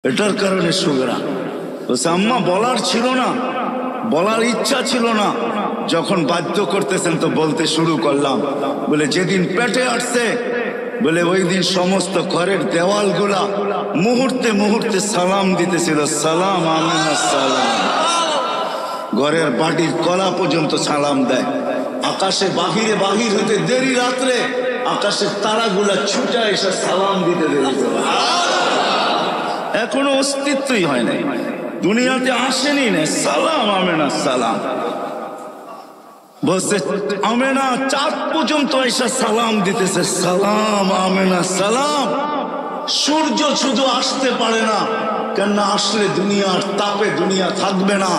এটার কারণে সুগরা বলছে আম্মা বলার ছিল না, বলার ইচ্ছা ছিল না, যখন বাধ্য করতেছেন তো বলতে শুরু করলাম। বলে যেদিন পেটে আসছে বলে ওই দিন সমস্ত ঘরের দেওয়ালগুলা মুহূর্তে মুহূর্তে সালাম দিতেছিল, সালাম আমিনা সালাম। ঘরের বাড়ির কলা পর্যন্ত সালাম দেয়। আকাশে বাহির হতে দেরি, রাত্রে আকাশের তারাগুলা ছুটা এসে সালাম দিতে দেরি করে। এখনো অস্তিত্বই হয় নাই, দুনিয়াতে আসেনি না, সালাম আমেনা সালাম। বলছে আমেনা চাঁদ পর্যন্ত এসে সালাম দিতেছে, সালাম আমেনা সালাম। সূর্য শুধু আসতে পারে না, কেননা আসলে দুনিয়ার তাপে দুনিয়া থাকবে না,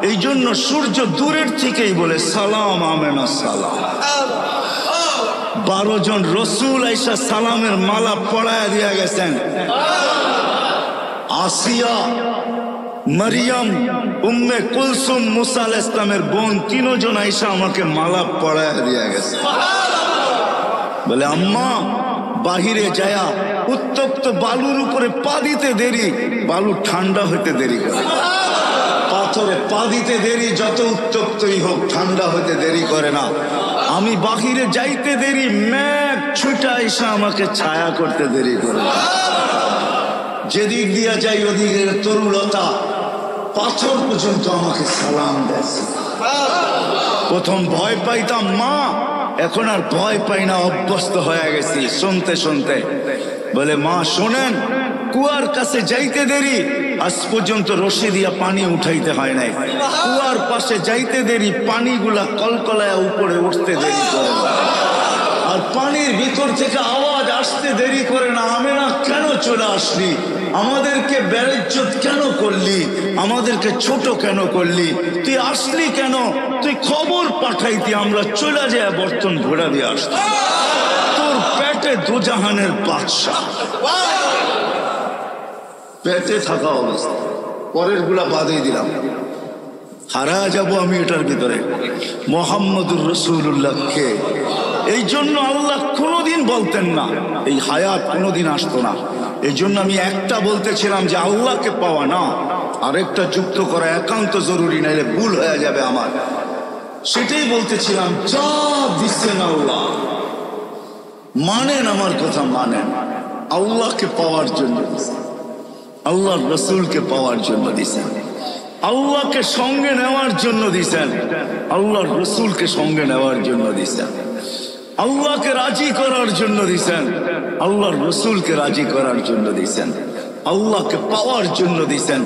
এই জন্য সূর্য দূরের থেকেই বলে সালাম আমেনা সালাম। 12 জন রসুল আইসা সালামের মালা পড়ায় দিয়া গেছেন। আসিয়া, মারিয়াম, উম্মে কুলসুম, মুসা আলাইহিস সালামের বোন, 3 জন আইসা আমাকে মালা পড়ায় দিয়া গেছে। বলে আম্মা বাহিরে যায়া উত্তপ্ত বালুর উপরে পা দিতে দেরি, বালু ঠান্ডা হইতে দেরি করে। পাথরে পা দিতে দেরি, যত উত্তপ্তই হোক ঠান্ডা হইতে দেরি করে না। আমি বাহিরে যাইতে দেরি, মেঘ ছুটা এসে আমাকে ছায়া করতে দেরি করে। যেদিক দিয়া যাই ওদিকে তরুলতা, পাথর পর্যন্ত আমাকে সালাম দেয়। প্রথম ভয় পাইতাম মা, এখন আর ভয় পাই না, অভ্যস্ত হয়ে গেছি শুনতে শুনতে। বলে মা শোনেন, কুয়ার কাছে যাইতে দেরি, আজ পর্যন্ত রশি দিয়া পানি উঠাইতে হয় নাই। কুয়ার পাশে যাইতে দেরি, পানিগুলা কলকলায় উপরে উঠতে দেরি করে। আর পানির ভিতর থেকে আওয়াজ আসতে দেরি করে না, আমেনা কেন চলে আসলি, আমাদেরকে বেইজ্জত কেন করলি, আমাদেরকে ছোট কেন করলি, তুই আসলি কেন, তুই খবর পাঠাইতি, আমরা চলে যায় বর্তন ঘোরা দিয়ে আসতাম। তোর পেটে দুজাহানের বাদশা, পেটে থাকা অবস্থা। পরের গুলা বাদই দিলাম, হারা যাব আমি এটার ভিতরে। মুহাম্মদুর রাসূলুল্লাহকে এই জন্য আল্লাহ কোনোদিন বলতেন না, এই হায়াত কোনোদিন আসতো না। এই জন্য আমি একটা বলতেছিলাম যে আল্লাহকে পাওয়া না, আরেকটা যুক্ত করা একান্ত জরুরি, নাইলে ভুল হয়ে যাবে আমার। সেটাই বলতেছিলাম, যা দিচ্ছেন আল্লাহ মানেন, আমার কথা মানেন। আল্লাহকে পাওয়ার জন্য দিচ্ছেন, আল্লাহর রাসূলকে পাওয়ার জন্য দিচ্ছেন, আল্লাহকে সঙ্গে নেওয়ার জন্য দিচ্ছেন, আল্লাহর রাসূলকে সঙ্গে নেওয়ার জন্য দিচ্ছেন, আল্লাহকে রাজি করার জন্য দিছেন, আল্লাহর রাসূলকে রাজি করার জন্য দিছেন, আল্লাহকে পাওয়ার জন্য দিছেন,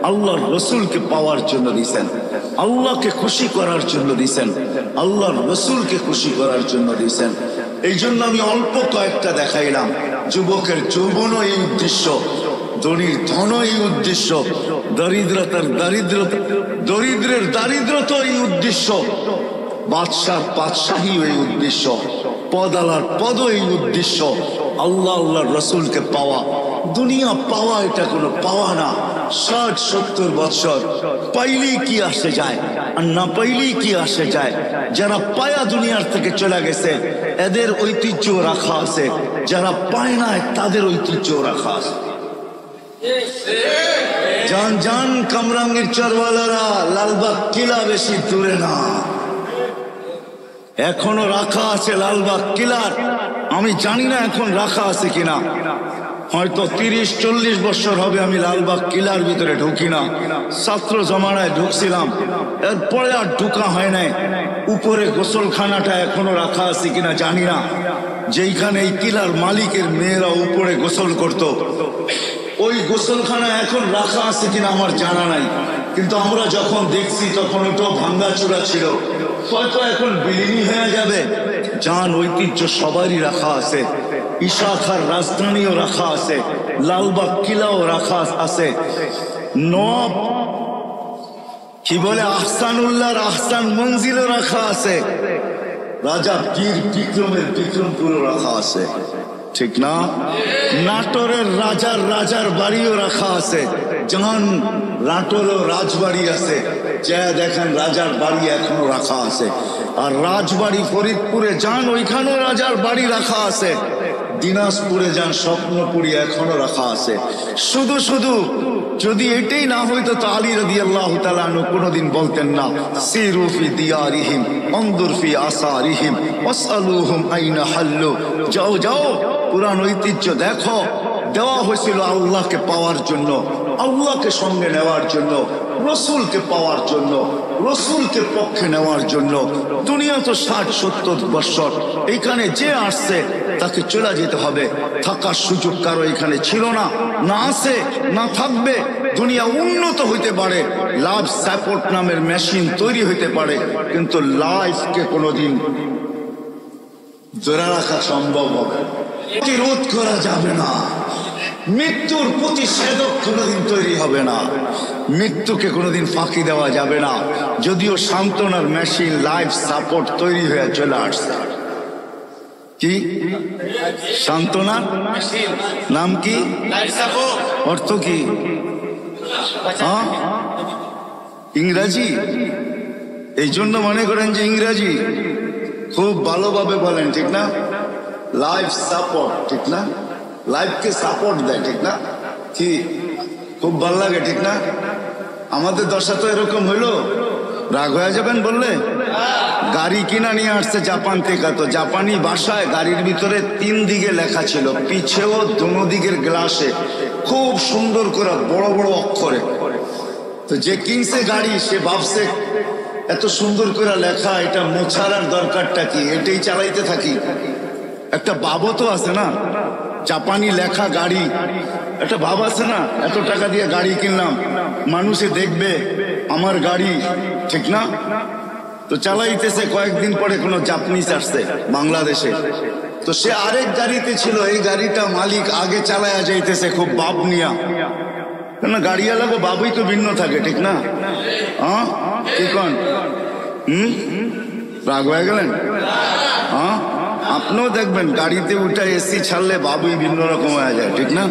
আল্লাহর রাসূলকে পাওয়ার জন্য দিছেন, আল্লাহকে খুশি করার জন্য দিছেন, আল্লাহর রাসূলকে খুশি করার জন্য দিছেন। এই জন্য আমি অল্প কয়েকটা দেখাইলাম। যুবকের যৌবনও এই উদ্দেশ্য, ধনীর ধন এই উদ্দেশ্য, দরিদ্রতার দারিদ্রতা, দরিদ্রের দারিদ্রতা এই উদ্দেশ্য, বাদশার বাদশাহী এই উদ্দেশ্য, পদালার পদ এই উদ্দেশ্য। আল্লাহ আল্লাহর রাসূলকে পাওয়া, দুনিয়া পাওয়া এটা কোনো পাওয়া না। 60-70 বছর পাইলেই কি আসে যায়, আর না পাইলেই কি আসে যায়। যারা পায়া দুনিয়ার থেকে চলে গেছে এদের ঐতিহ্য রাখা আছে, যারা পায় না তাদের ঐতিহ্য রাখা আছে। জান জান কামরাঙ্গীর চরওয়ালারা, লালবাগ কিলা বেশি দূরে না, এখনো রাখা আছে লালবাগ কিলার। আমি জানি না এখন রাখা আছে কিনা, হয়তো 30-40 বছর হবে আমি লালবাগ কিলার ভিতরে ঢুকি না। ছাত্র জমানায় ঢুকছিলাম, এরপরে আর ঢুকা হয় নাই। উপরে গোসলখানাটা এখনো রাখা আছে কিনা জানি না, যেইখানে এই কিলার মালিকের মেয়েরা উপরে গোসল করত, ওই গোসলখানা এখন রাখা আছে কিনা আমার জানা নাই। কিন্তু আমরা যখন দেখছি তখন ওটাও ভাঙ্গাচোরা ছিল, হয়তো এখন বিলীন হয়ে যাবে। জান ঐতিহ্য সবারই রাখা আছে, ইশাখার রাজধানীও রাখা আছে, লালবাগ কিলাও রাখা আছে, নব কি বলে আহসানুল্লাহর আহসান মঞ্জিলও রাখা আছে, রাজা বীর বিক্রমের বিক্রমপুরও রাখা আছে, ঠিক না? নাটোরের রাজার বাড়িও রাখা আছে। জান নাটোরও রাজবাড়ি আছে, যা দেখেন রাজার বাড়ি এখনো রাখা আছে। আর রাজবাড়ি ফরিদপুরে যান, ওইখানেও রাজার বাড়ি রাখা আছে। দিনাজপুরে যান, স্বপ্নপুরী এখনো রাখা আছে। শুধু শুধু যদি এটাই না হইতো তো আলী রাদিয়াল্লাহু তাআলা আনহু কোনোদিন বলতেন না, সিরু ফি দিয়ারিহিম আনদুর ফি আসারিহিম ওয়াসআলুহুম আইনা হাল্লু। যাও যাও, পুরান ঐতিহ্য দেখো। দেওয়া হয়েছিল আল্লাহকে পাওয়ার জন্য, আল্লাহকে সঙ্গে নেওয়ার জন্য, রসুলকে পাওয়ার জন্য, রসুলকে পক্ষে নেওয়ার জন্য। দুনিয়া তো 60-70 বছর, এইখানে যে আসছে তাকে চলে যেতে হবে। থাকার সুযোগ কারো এখানে ছিল না, না আছে না থাকবে। দুনিয়া উন্নত হইতে পারে, লাভ সাপোর্ট নামের মেশিন তৈরি হইতে পারে, কিন্তু লাইফকে কোনোদিন ধরে রাখা সম্ভব হবে, প্রতিরোধ করা যাবে না। মৃত্যুর প্রতিষেধক কোনোদিন তৈরি হবে না, মৃত্যুকে কোনোদিন ফাঁকি দেওয়া যাবে না। যদিও সান্ত্বনার মেশিন লাইফ সাপোর্ট তৈরি হয়ে চলে আসছে। কি সান্ত্বনার নাম কি, অর্থ কি? ইংরাজি। এই জন্য মনে করেন যে ইংরাজি খুব ভালোভাবে বলেন, ঠিক না? লাইফ সাপোর্ট, ঠিক না? লাইফকে সাপোর্ট দেয়, ঠিক না? কি খুব ভালো লাগে, ঠিক না? আমাদের দশা তো এরকম হইলো, রাগ হয়ে যাবেন বললে। গাড়ি কিনা নিয়ে আসছে জাপান থেকে, তো জাপানি ভাষায় গাড়ির ভিতরে 3 দিকে লেখা ছিল, পিছেও দোনো দিকের গ্লাসে খুব সুন্দর করে বড় বড় অক্ষরে। তো যে কিনছে গাড়ি সে ভাবছে এত সুন্দর করে লেখা, এটা মোছার আর দরকারটা কি, এটাই চালাইতে থাকি। একটা ভাবও তো আছে না, জাপানি লেখা গাড়ি, একটা ভাব আছে না, এত টাকা দিয়ে গাড়ি কিনলাম, মানুষে দেখবে আমার গাড়ি, ঠিক না? তো চালাইতেছে, কয়েকদিন পরে কোনো জাপানিজ আসছে বাংলাদেশে, তো সে আরেক গাড়িতে ছিল, এই গাড়িটা মালিক আগে চালায়া যাইতেছে খুব ভাব নিয়া, কেন গাড়িওয়ালাকে ভাবই তো ভিন্ন থাকে, ঠিক না? হ্যাঁ কি কন? রাগ হয়ে গেলেন? হ্যাঁ, আপনিও দেখবেন গাড়িতে উঠে এসি ছাড়লে বাবুই ভিন্ন রকম হয়ে যায়, ঠিক না?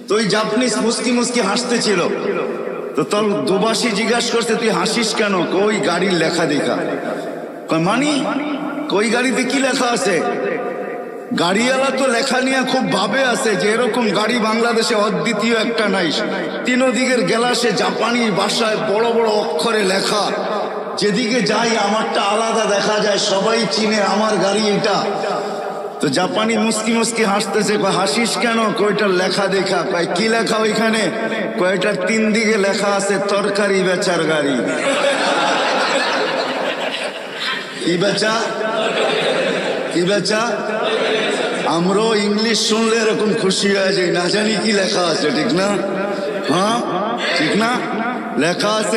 তো ওই জাপানিজ মুস্কি মুস্কি হাসতেছিল, তো তোর দুবাসী জিজ্ঞাসা করছে তুই হাসিস কেন? কই গাড়ির লেখা দেখা। মানি কই গাড়িতে কি লেখা আছে? গাড়িওয়ালা তো লেখা নিয়ে খুব ভাবে আছে যে এরকম গাড়ি বাংলাদেশে অদ্বিতীয় একটা নাই। 3 দিকের গ্লাসে জাপানি ভাষায় বড় বড় অক্ষরে লেখা, যেদিকে যাই আমারটা আলাদা দেখা যায়, সবাই চিনে আমার গাড়ি এটা। তো জাপানি মুস্কি মুস্কি হাসতেছে, হাসিস কেন? কয়টার লেখা দেখা। কয় কি লেখা ওইখানে? কয়টার 3 দিকে লেখা আছে তরকারি বেচার গাড়ি। কি বেচা? কি বেচা? আমরাও ইংলিশ শুনলে এরকম খুশি হয়ে যাই, না জানি কি লেখা আছে, ঠিক না? হ্যাঁ ঠিক না? লেখা আছে